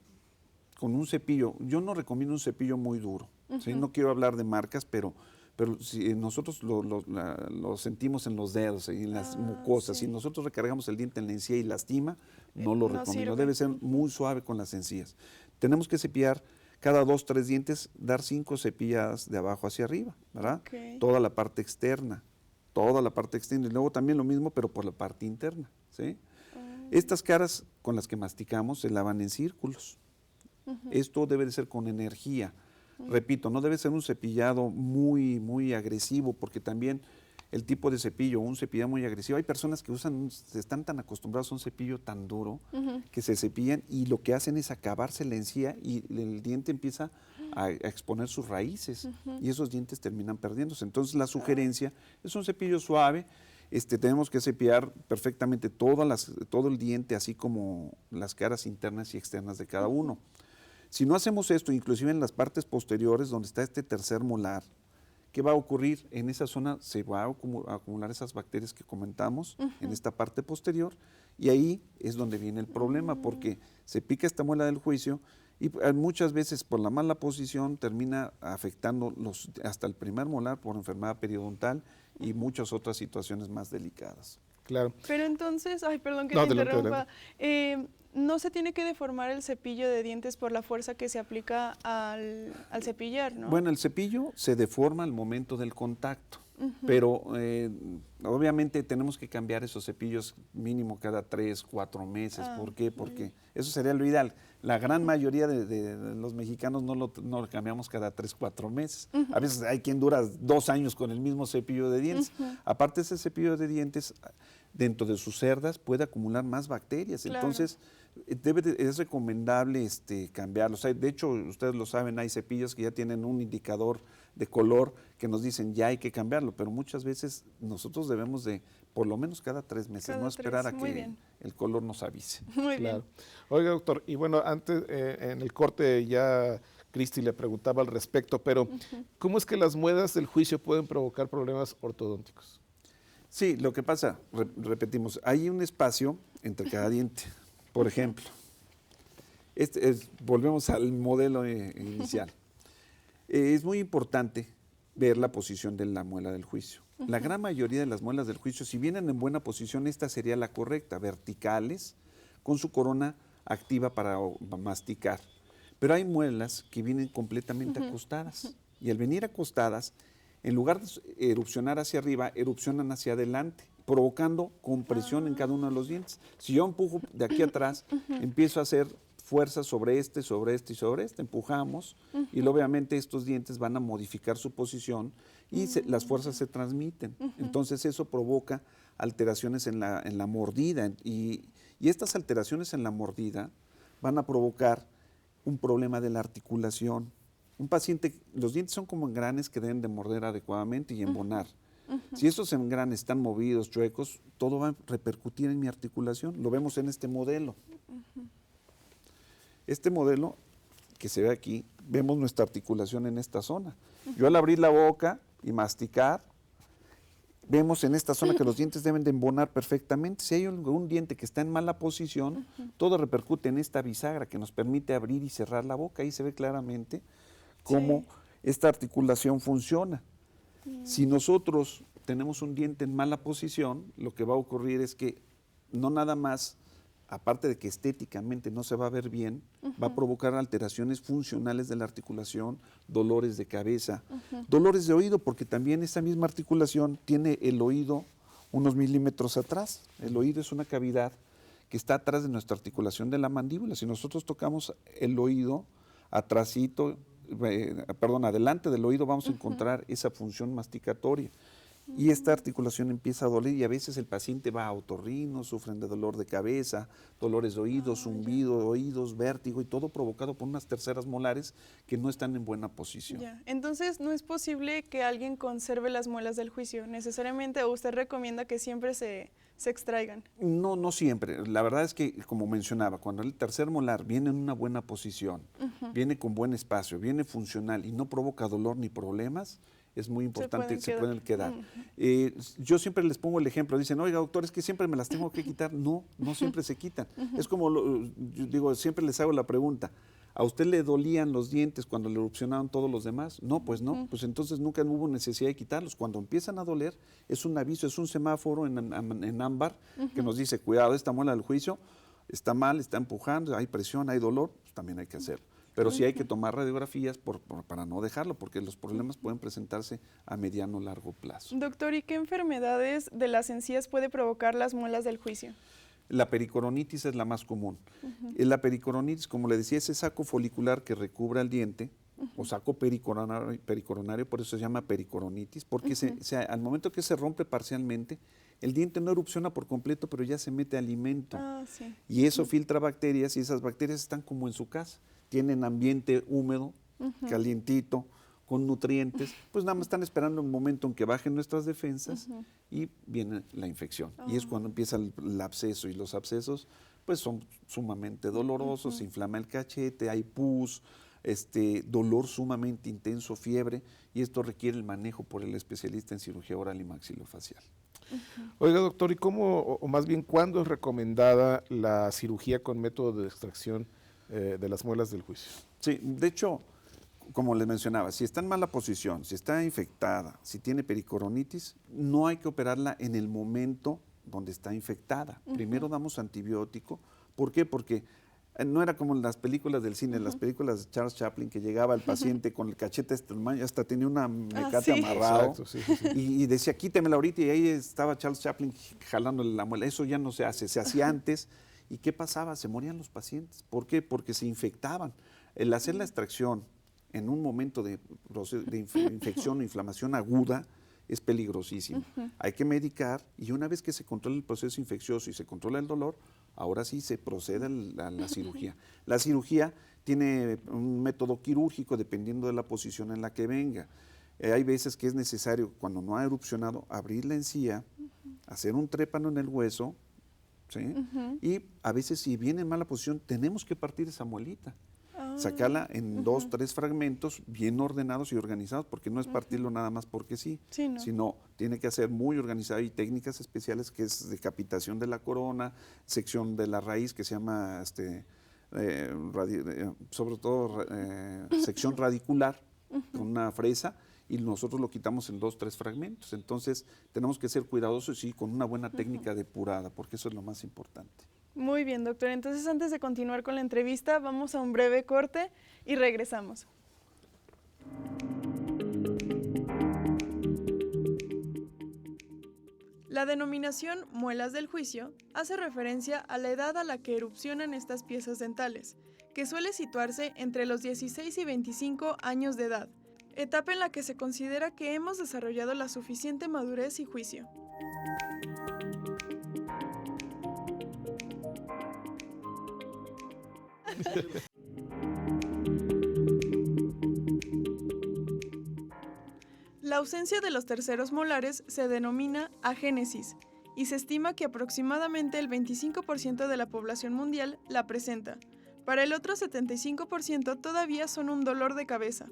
[SPEAKER 3] con un cepillo, yo no recomiendo un cepillo muy duro, ¿sí? No quiero hablar de marcas, pero si nosotros lo sentimos en los dedos y en las mucosas, si nosotros recargamos el diente en la encía y lastima, no lo recomiendo. Debe ser muy suave con las encías. Tenemos que cepillar cada 2, 3 dientes, dar 5 cepilladas de abajo hacia arriba, ¿verdad? Toda la parte externa, y luego también lo mismo, pero por la parte interna, ¿sí? Estas caras con las que masticamos se lavan en círculos. Esto debe de ser con energía. Repito, no debe ser un cepillado muy agresivo, porque también el tipo de cepillo, un cepillado muy agresivo, hay personas que están tan acostumbrados a un cepillo tan duro que se cepillan y lo que hacen es acabarse la encía y el diente empieza a exponer sus raíces y esos dientes terminan perdiéndose. Entonces la sugerencia es un cepillo suave. Tenemos que cepillar perfectamente todo el diente, así como las caras internas y externas de cada uno. Si no hacemos esto, inclusive en las partes posteriores donde está este tercer molar, ¿qué va a ocurrir? En esa zona se va a acumular esas bacterias que comentamos en esta parte posterior, y ahí es donde viene el problema, porque se pica esta muela del juicio y muchas veces por la mala posición termina afectando hasta el primer molar por enfermedad periodontal y muchas otras situaciones más delicadas.
[SPEAKER 2] Claro.
[SPEAKER 1] Pero entonces, ay, perdón que te interrumpa, no se tiene que deformar el cepillo de dientes por la fuerza que se aplica al cepillar, ¿no?
[SPEAKER 3] Bueno, el cepillo se deforma al momento del contacto, pero obviamente tenemos que cambiar esos cepillos mínimo cada 3, 4 meses. ¿Por qué? Porque eso sería lo ideal. La gran mayoría de los mexicanos no lo cambiamos cada 3, 4 meses. A veces hay quien dura 2 años con el mismo cepillo de dientes. Aparte, ese cepillo de dientes, dentro de sus cerdas, puede acumular más bacterias. Claro. Entonces, es recomendable cambiarlos. De hecho, ustedes lo saben, hay cepillos que ya tienen un indicador de color que nos dicen ya hay que cambiarlo, pero muchas veces nosotros debemos de, por lo menos cada 3 meses, no esperar a que el color nos avise.
[SPEAKER 1] Muy bien.
[SPEAKER 2] Oiga, doctor, y bueno, antes en el corte ya Cristi le preguntaba al respecto, pero ¿cómo es que las muelas del juicio pueden provocar problemas ortodónticos?
[SPEAKER 3] Sí, lo que pasa, repetimos, hay un espacio entre cada diente. Por ejemplo, volvemos al modelo inicial. Es muy importante ver la posición de la muela del juicio. La gran mayoría de las muelas del juicio, si vienen en buena posición, esta sería la correcta, verticales, con su corona activa para masticar. Pero hay muelas que vienen completamente acostadas. Y al venir acostadas, en lugar de erupcionar hacia arriba, erupcionan hacia adelante, provocando compresión en cada uno de los dientes. Si yo empujo de aquí atrás, empiezo a hacer fuerza sobre este y sobre este, empujamos, y obviamente estos dientes van a modificar su posición y las fuerzas se transmiten. Entonces eso provoca alteraciones en la mordida, y estas alteraciones en la mordida van a provocar un problema de la articulación. Un paciente, los dientes son como engranes que deben de morder adecuadamente y embonar. Si estos engranes están movidos, chuecos, todo va a repercutir en mi articulación. Lo vemos en este modelo. Este modelo que se ve aquí, vemos nuestra articulación en esta zona. Yo al abrir la boca y masticar, vemos en esta zona que los dientes deben de embonar perfectamente. Si hay algún diente que está en mala posición, todo repercute en esta bisagra que nos permite abrir y cerrar la boca. Ahí se ve claramente cómo esta articulación funciona. Si nosotros tenemos un diente en mala posición, lo que va a ocurrir es que no nada más, aparte de que estéticamente no se va a ver bien, va a provocar alteraciones funcionales de la articulación, dolores de cabeza, dolores de oído, porque también esa misma articulación tiene el oído unos milímetros atrás. El oído es una cavidad que está atrás de nuestra articulación de la mandíbula. Si nosotros tocamos el oído adelante del oído, vamos a encontrar esa función masticatoria. Y esta articulación empieza a doler, y a veces el paciente va a otorrino, sufren de dolor de cabeza, dolores de oídos, zumbido de oídos, vértigo, y todo provocado por unas terceras molares que no están en buena posición.
[SPEAKER 1] Ya. Entonces, ¿no es posible que alguien conserve las muelas del juicio necesariamente, o usted recomienda que siempre se extraigan?
[SPEAKER 3] No, no siempre. La verdad es que, como mencionaba, cuando el tercer molar viene en una buena posición, viene con buen espacio, viene funcional y no provoca dolor ni problemas, es muy importante, se pueden quedar. Yo siempre les pongo el ejemplo, dicen, oiga doctor, es que siempre me las tengo que quitar. No, no siempre se quitan. Es como, yo digo, siempre les hago la pregunta, ¿a usted le dolían los dientes cuando le erupcionaban todos los demás? No, pues no, pues entonces nunca hubo necesidad de quitarlos. Cuando empiezan a doler, es un aviso, es un semáforo en ámbar que nos dice, cuidado, esta muela del juicio está mal, está empujando, hay presión, hay dolor, pues también hay que hacerlo. Pero sí hay que tomar radiografías para no dejarlo, porque los problemas pueden presentarse a mediano o largo plazo.
[SPEAKER 1] Doctor, ¿y qué enfermedades de las encías puede provocar las muelas del juicio?
[SPEAKER 3] La pericoronitis es la más común. La pericoronitis, como le decía, ese saco folicular que recubre el diente, o saco pericoronario, por eso se llama pericoronitis, porque al momento que se rompe parcialmente, el diente no erupciona por completo, pero ya se mete alimento. Y eso filtra bacterias, y esas bacterias están como en su casa. Tienen ambiente húmedo, calientito, con nutrientes, pues nada más están esperando un momento en que bajen nuestras defensas y viene la infección. Y es cuando empieza el absceso, y los abscesos pues son sumamente dolorosos, se inflama el cachete, hay pus, dolor sumamente intenso, fiebre, y esto requiere el manejo por el especialista en cirugía oral y maxilofacial.
[SPEAKER 2] Oiga doctor, ¿y cómo, o más bien cuándo es recomendada la cirugía con método de extracción de las muelas del juicio?
[SPEAKER 3] Sí, de hecho, como les mencionaba, si está en mala posición, si está infectada, si tiene pericoronitis, no hay que operarla en el momento donde está infectada. Primero damos antibiótico. ¿Por qué? Porque no era como en las películas del cine, las películas de Charles Chaplin, que llegaba el paciente con el cachete hasta tenía una mecate amarrado.
[SPEAKER 2] Exacto, sí.
[SPEAKER 3] Y decía, quítemela ahorita, y ahí estaba Charles Chaplin jalándole la muela. Eso ya no se hace, se hacía antes. ¿Y qué pasaba? Se morían los pacientes. ¿Por qué? Porque se infectaban. El hacer la extracción en un momento de infección o inflamación aguda es peligrosísimo. Hay que medicar, y una vez que se controla el proceso infeccioso y se controla el dolor, ahora sí se procede a la cirugía. La cirugía tiene un método quirúrgico dependiendo de la posición en la que venga. Hay veces que es necesario, cuando no ha erupcionado, abrir la encía, hacer un trépano en el hueso, ¿sí? Y a veces, si viene en mala posición, tenemos que partir esa muelita. sacarla en 2, 3 fragmentos bien ordenados y organizados, porque no es partirlo nada más porque sí, sino tiene que ser muy organizado. Hay técnicas especiales que es decapitación de la corona, sección de la raíz que se llama, sobre todo sección radicular con una fresa, y nosotros lo quitamos en 2, 3 fragmentos. Entonces tenemos que ser cuidadosos y con una buena técnica depurada, porque eso es lo más importante.
[SPEAKER 1] Muy bien, doctor. Entonces, antes de continuar con la entrevista, vamos a un breve corte y regresamos. La denominación muelas del juicio hace referencia a la edad a la que erupcionan estas piezas dentales, que suele situarse entre los 16 y 25 años de edad, etapa en la que se considera que hemos desarrollado la suficiente madurez y juicio. La ausencia de los terceros molares se denomina agénesis y se estima que aproximadamente el 25% de la población mundial la presenta. Para el otro 75% todavía son un dolor de cabeza.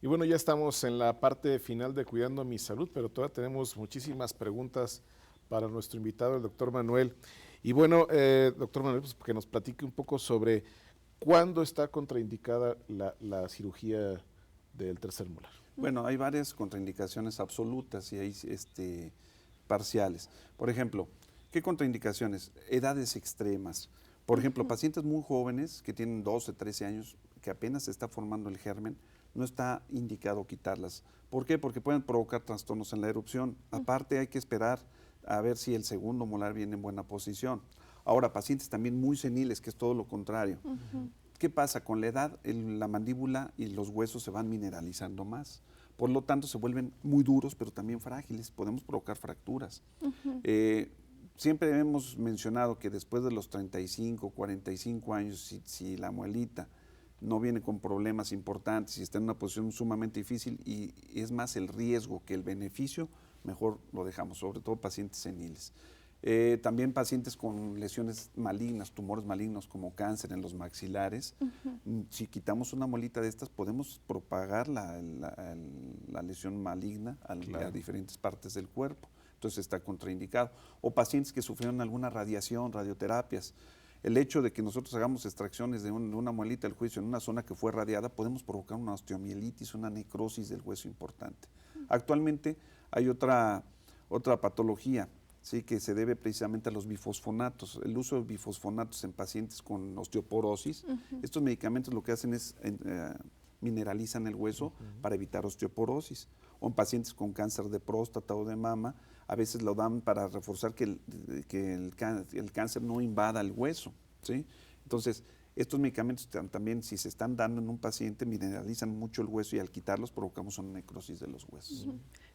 [SPEAKER 2] Y bueno, ya estamos en la parte final de Cuidando mi Salud, pero todavía tenemos muchísimas preguntas para nuestro invitado, el doctor Manuel. Y bueno, doctor Manuel, pues que nos platique un poco sobre cuándo está contraindicada la cirugía del tercer molar.
[SPEAKER 3] Bueno, hay varias contraindicaciones absolutas y hay parciales. Por ejemplo, ¿qué contraindicaciones? Edades extremas. Por ejemplo, pacientes muy jóvenes que tienen 12, 13 años, que apenas se está formando el germen, no está indicado quitarlas. ¿Por qué? Porque pueden provocar trastornos en la erupción. Aparte, hay que esperar a ver si el segundo molar viene en buena posición. Ahora, pacientes también muy seniles, que es todo lo contrario. ¿Qué pasa? Con la edad, la mandíbula y los huesos se van mineralizando más. Por lo tanto, se vuelven muy duros, pero también frágiles. Podemos provocar fracturas. Siempre hemos mencionado que después de los 35, 45 años, si la muelita no viene con problemas importantes y está en una posición sumamente difícil y es más el riesgo que el beneficio, mejor lo dejamos, sobre todo pacientes seniles. También pacientes con lesiones malignas, tumores malignos como cáncer en los maxilares. Si quitamos una muelita de estas, podemos propagar la lesión maligna a diferentes partes del cuerpo. Entonces está contraindicado. O pacientes que sufrieron alguna radiación, radioterapias. El hecho de que nosotros hagamos extracciones de una muelita del juicio en una zona que fue radiada, podemos provocar una osteomielitis, una necrosis del hueso importante. Actualmente hay otra patología, ¿sí?, que se debe precisamente a los bifosfonatos. El uso de bifosfonatos en pacientes con osteoporosis. Estos medicamentos lo que hacen es mineralizan el hueso para evitar osteoporosis. O en pacientes con cáncer de próstata o de mama, a veces lo dan para reforzar que el cáncer no invada el hueso, ¿sí? Entonces, estos medicamentos también, si se están dando en un paciente, mineralizan mucho el hueso y al quitarlos provocamos una necrosis de los huesos.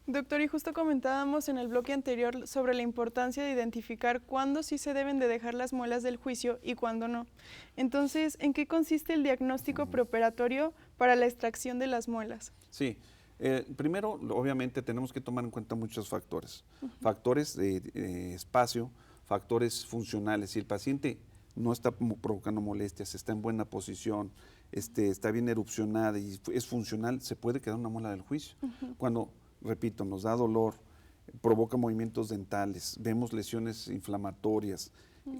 [SPEAKER 1] Doctor, y justo comentábamos en el bloque anterior sobre la importancia de identificar cuándo sí se deben de dejar las muelas del juicio y cuándo no. Entonces, ¿en qué consiste el diagnóstico preoperatorio para la extracción de las muelas?
[SPEAKER 3] Sí. Primero, obviamente, tenemos que tomar en cuenta muchos factores. Factores de espacio, factores funcionales. Si el paciente no está provocando molestias, está en buena posición, está bien erupcionada y es funcional, se puede quedar una muela del juicio. Cuando, repito, nos da dolor, provoca movimientos dentales, vemos lesiones inflamatorias,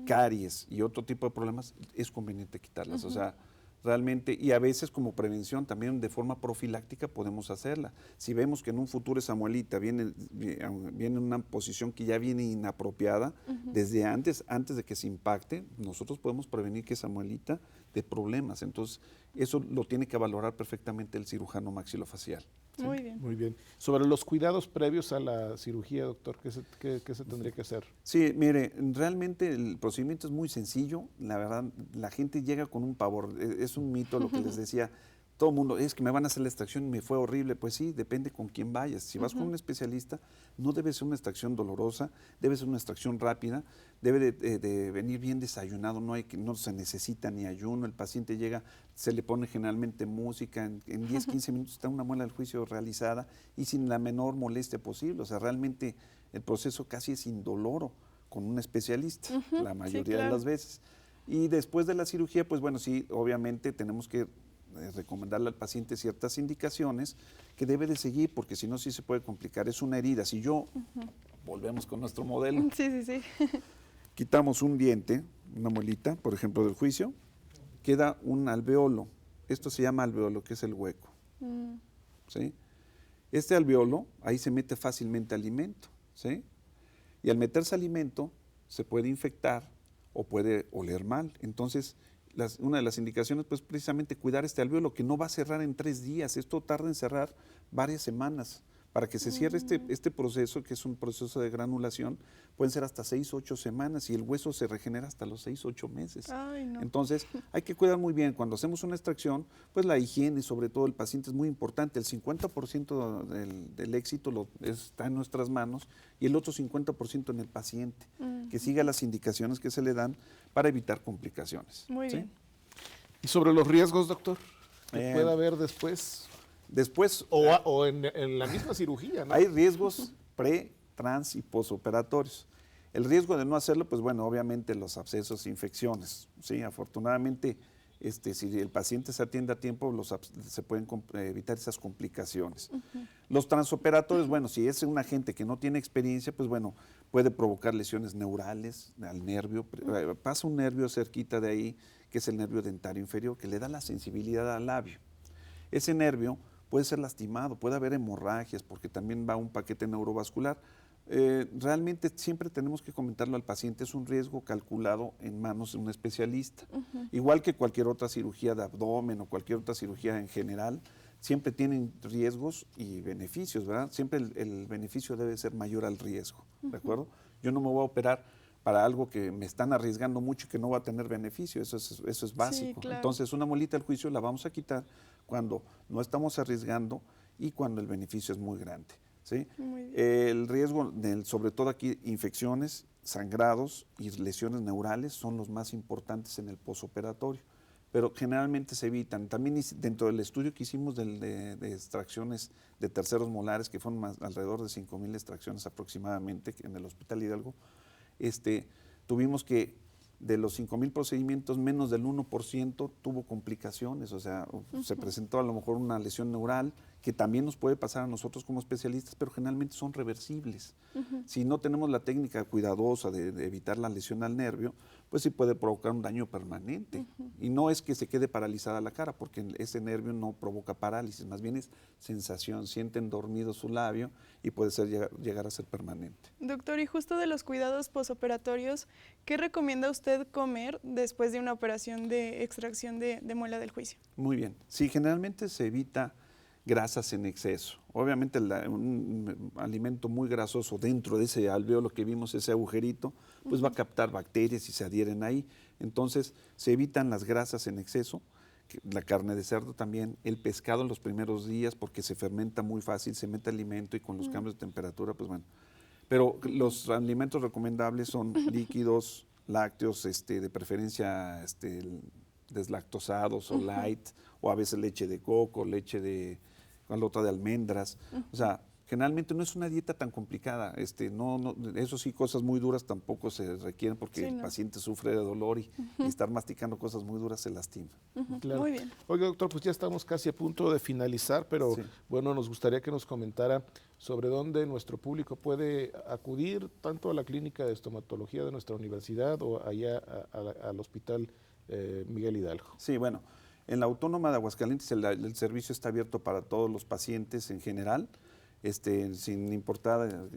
[SPEAKER 3] caries y otro tipo de problemas, es conveniente quitarlas. O sea, realmente, y a veces como prevención también de forma profiláctica podemos hacerla. Si vemos que en un futuro esa muelita viene en una posición que ya viene inapropiada, desde antes de que se impacte, nosotros podemos prevenir que esa muelita dé problemas. Entonces, eso lo tiene que valorar perfectamente el cirujano maxilofacial.
[SPEAKER 1] ¿Sí? Muy bien.
[SPEAKER 2] Muy bien. Sobre los cuidados previos a la cirugía, doctor, ¿qué se tendría que hacer?
[SPEAKER 3] Sí, mire, realmente el procedimiento es muy sencillo. La verdad, la gente llega con un pavor. Es un mito lo que les decía. todo el mundo, es que me van a hacer la extracción y me fue horrible. Pues sí, depende con quién vayas. Si vas con un especialista, no debe ser una extracción dolorosa, debe ser una extracción rápida, debe de venir bien desayunado, no se necesita ni ayuno, el paciente llega, se le pone generalmente música, en 10, 15 minutos está una muela del juicio realizada y sin la menor molestia posible. O sea, realmente el proceso casi es indoloro con un especialista, la mayoría de las veces. Y después de la cirugía, pues bueno, sí, obviamente tenemos que recomendarle al paciente ciertas indicaciones que debe de seguir, porque si no, sí se puede complicar. Es una herida. Si volvemos con nuestro modelo, quitamos un diente, una muelita, por ejemplo, del juicio, queda un alveolo. Esto se llama alveolo, que es el hueco. ¿Sí? Este alveolo, ahí se mete fácilmente alimento. ¿Sí? Y al meterse alimento, se puede infectar o puede oler mal. Entonces, una de las indicaciones, pues precisamente cuidar este alveolo, que no va a cerrar en 3 días. Esto tarda en cerrar varias semanas. Para que se cierre este proceso, que es un proceso de granulación, pueden ser hasta 6, 8 semanas y el hueso se regenera hasta los 6, 8 meses.
[SPEAKER 1] Ay, no.
[SPEAKER 3] Entonces, hay que cuidar muy bien. Cuando hacemos una extracción, pues la higiene, sobre todo el paciente, es muy importante. El 50% del éxito está en nuestras manos y el otro 50% en el paciente, que siga las indicaciones que se le dan para evitar complicaciones.
[SPEAKER 1] Muy bien.
[SPEAKER 2] ¿Y sobre los riesgos, doctor, que pueda haber después?
[SPEAKER 3] Después,
[SPEAKER 2] o en la misma cirugía, ¿no?
[SPEAKER 3] Hay riesgos pre, trans y posoperatorios. El riesgo de no hacerlo, pues bueno, obviamente los abscesos, infecciones. Sí, afortunadamente, si el paciente se atiende a tiempo, se pueden evitar esas complicaciones. Los transoperatorios, bueno, si es una gente que no tiene experiencia, pues bueno, puede provocar lesiones neurales al nervio. Pasa un nervio cerquita de ahí, que es el nervio dentario inferior, que le da la sensibilidad al labio. Ese nervio puede ser lastimado, puede haber hemorragias, porque también va un paquete neurovascular. Realmente siempre tenemos que comentarlo al paciente, es un riesgo calculado en manos de un especialista. Igual que cualquier otra cirugía de abdomen o cualquier otra cirugía en general, siempre tienen riesgos y beneficios, ¿verdad? Siempre el beneficio debe ser mayor al riesgo, ¿de acuerdo? Yo no me voy a operar para algo que me están arriesgando mucho y que no va a tener beneficio, eso es básico.
[SPEAKER 1] Sí, claro.
[SPEAKER 3] Entonces, una muelita del juicio la vamos a quitar cuando no estamos arriesgando y cuando el beneficio es muy grande. ¿Sí? El riesgo, sobre todo aquí, infecciones, sangrados y lesiones neurales son los más importantes en el posoperatorio, pero generalmente se evitan. También dentro del estudio que hicimos de extracciones de terceros molares, que fueron alrededor de 5,000 extracciones aproximadamente en el Hospital Hidalgo, tuvimos que de los 5,000 procedimientos, menos del 1% tuvo complicaciones, o sea, se presentó a lo mejor una lesión neural, que también nos puede pasar a nosotros como especialistas, pero generalmente son reversibles. Si no tenemos la técnica cuidadosa de evitar la lesión al nervio, pues sí puede provocar un daño permanente. Y no es que se quede paralizada la cara, porque ese nervio no provoca parálisis, más bien es sensación, sienten dormido su labio y puede llegar a ser permanente.
[SPEAKER 1] Doctor, y justo de los cuidados posoperatorios, ¿qué recomienda usted comer después de una operación de extracción de muela del juicio?
[SPEAKER 3] Muy bien. Sí, generalmente se evita grasas en exceso. Obviamente un alimento muy grasoso dentro de ese alveolo que vimos, ese agujerito, pues va a captar bacterias y se adhieren ahí. Entonces se evitan las grasas en exceso, la carne de cerdo también, el pescado en los primeros días porque se fermenta muy fácil, se mete alimento y con los cambios de temperatura, pues bueno. Pero los alimentos recomendables son líquidos, lácteos, de preferencia deslactosados o light, o a veces leche de coco, leche de otra de almendras. O sea, generalmente no es una dieta tan complicada. Eso sí, cosas muy duras tampoco se requieren porque el paciente sufre de dolor y estar masticando cosas muy duras se lastima.
[SPEAKER 2] Claro.
[SPEAKER 1] Muy bien.
[SPEAKER 2] Oiga, doctor, pues ya estamos casi a punto de finalizar, pero bueno, nos gustaría que nos comentara sobre dónde nuestro público puede acudir tanto a la clínica de estomatología de nuestra universidad o allá al Hospital Miguel Hidalgo.
[SPEAKER 3] Sí, bueno, en la Autónoma de Aguascalientes el servicio está abierto para todos los pacientes en general, sin importar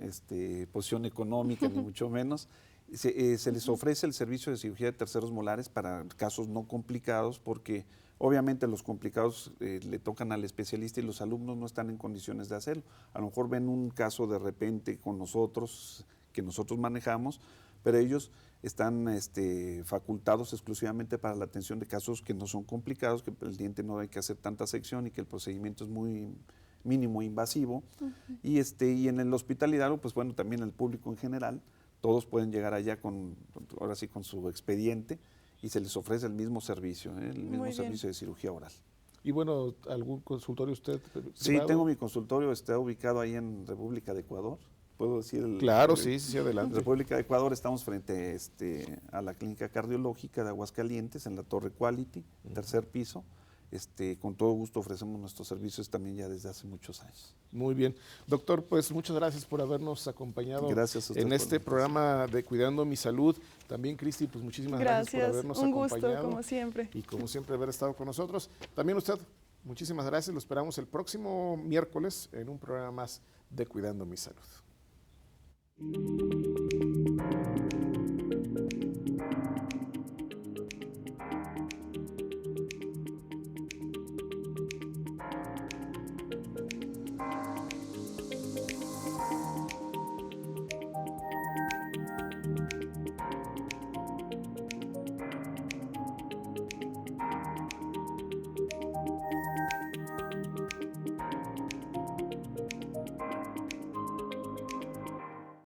[SPEAKER 3] posición económica ni mucho menos. Se les ofrece el servicio de cirugía de terceros molares para casos no complicados porque obviamente los complicados le tocan al especialista y los alumnos no están en condiciones de hacerlo. A lo mejor ven un caso de repente con nosotros, que nosotros manejamos, pero ellos están facultados exclusivamente para la atención de casos que no son complicados, que el diente no hay que hacer tanta sección y que el procedimiento es muy mínimo invasivo. Y en el Hospital Hidalgo, pues bueno, también el público en general, todos pueden llegar allá ahora sí con su expediente y se les ofrece el mismo servicio, el mismo servicio de cirugía oral.
[SPEAKER 2] Y bueno, ¿algún consultorio usted?
[SPEAKER 3] Sí,
[SPEAKER 2] privado?
[SPEAKER 3] tengo mi consultorio, está ubicado ahí en República de Ecuador. ¿Puedo decir?
[SPEAKER 2] Claro, sí, adelante.
[SPEAKER 3] En República de Ecuador estamos frente a la Clínica Cardiológica de Aguascalientes, en la Torre Quality, tercer piso. Con todo gusto ofrecemos nuestros servicios también ya desde hace muchos años.
[SPEAKER 2] Muy bien. Doctor, pues muchas gracias por habernos acompañado en este programa de Cuidando mi Salud. También, Cristi, pues muchísimas gracias por habernos acompañado.
[SPEAKER 1] Un gusto, como siempre.
[SPEAKER 2] Y como siempre, haber estado con nosotros. También usted, muchísimas gracias. Lo esperamos el próximo miércoles en un programa más de Cuidando mi Salud.